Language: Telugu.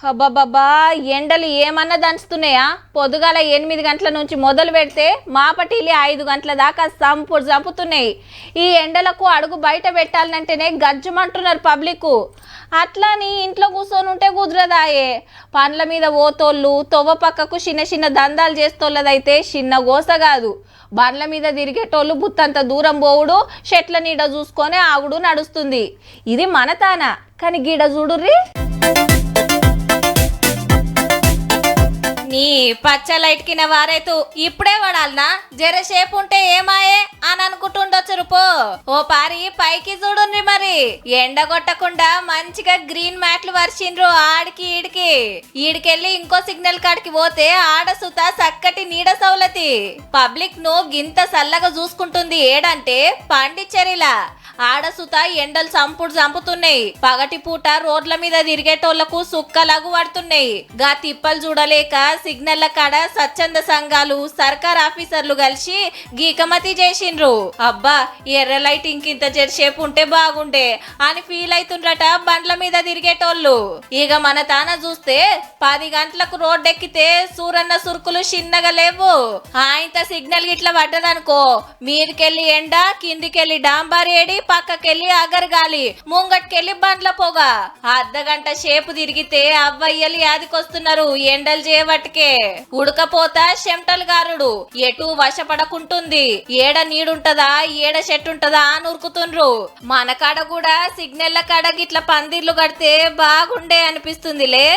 అబ్బబ్బబ్బా ఎండలు ఏమన్నా దంచుతున్నాయా? పొద్దుగాల 8 గంటల నుంచి మొదలు పెడితే మాపటిలి 5 గంటల దాకా చంపుతున్నాయి. ఈ ఎండలకు అడుగు బయట పెట్టాలంటేనే గజ్జుమంటున్నారు పబ్లిక్. అట్లని ఇంట్లో కూర్చొని ఉంటే కుదరదాయే. పండ్ల మీద ఓతోళ్ళు తొవ్వ పక్కకు చిన్న చిన్న దందాలు చేస్తోళ్ళదైతే చిన్న గోస కాదు. బండ్ల మీద తిరిగేటోళ్ళు బుత్తంత దూరం పోవుడు, చెట్ల నీడ చూసుకొని ఆగుడు నడుస్తుంది. ఇది మన తాన. కానీ గీడ చూడుర్రి, నీ పచ్చ లైట్ కింద వారైతు ఇప్పుడే పడాలనా? జరసేపు ఉంటే ఏమాయే అని అనుకుంటుండొచ్చు పో. ఓ పారి పైకి చూడుండ్రి, మరి ఎండ కొట్టకుండా మంచిగా గ్రీన్ మ్యాట్లు వర్షిండ్రు ఆడికి ఈడికి. ఈడికెళ్ళి ఇంకో సిగ్నల్ కాడికి పోతే ఆడ సుత చక్కటి నీడ సౌలతి. పబ్లిక్ ను గింత సల్లగా చూసుకుంటుంది ఏడంటే పాండిచ్చేరిలా. ఆడసుత ఎండలు చంపుతున్నాయి. పగటి పూట రోడ్ల మీద తిరిగేటోళ్లకు సుక్కలాగు పడుతున్నాయి. గా తిప్పలు చూడలేక సిగ్నల్ల కాడ స్వచ్ఛంద సంఘాలు సర్కార్ ఆఫీసర్లు కలిసి గీకమతి చేసిండ్రు. అబ్బా ఎర్ర లైట్ ఇంకింత జెర్సేపు ఉంటే బాగుండే అని ఫీల్ అవుతుండ్రట బండ్ల మీద తిరిగేటోళ్ళు. ఇక మన తాన చూస్తే 10 గంటలకు రోడ్డెక్కితే సూరన్న సురుకులు చిన్నగా లేవు. ఇంత సిగ్నల్ గిట్లా పడ్డదనుకో, మీదికెళ్ళి ఎండ, కిందికెళ్ళి డాంబారి ఏడి, పక్కకెళ్ళి అగరగాలి, ముంగట్కెళ్ళి బండ్ల పొగ. అర్ధగంట సేపు తిరిగితే అవ్వయ్యలు యాదికొస్తున్నారు ఎండలు చేయబట్టుకే. ఉడకపోతా చెమటలు గారుడు ఎటు వశపడకుంటుంది. ఏడ నీడుంటదా ఏడ చెట్టుంటదా అని ఉరుకుతుండ్రు. మన కాడ కూడా సిగ్నల్ల కాడ గిట్ల పందిర్లు కడితే బాగుండే అనిపిస్తుందిలే.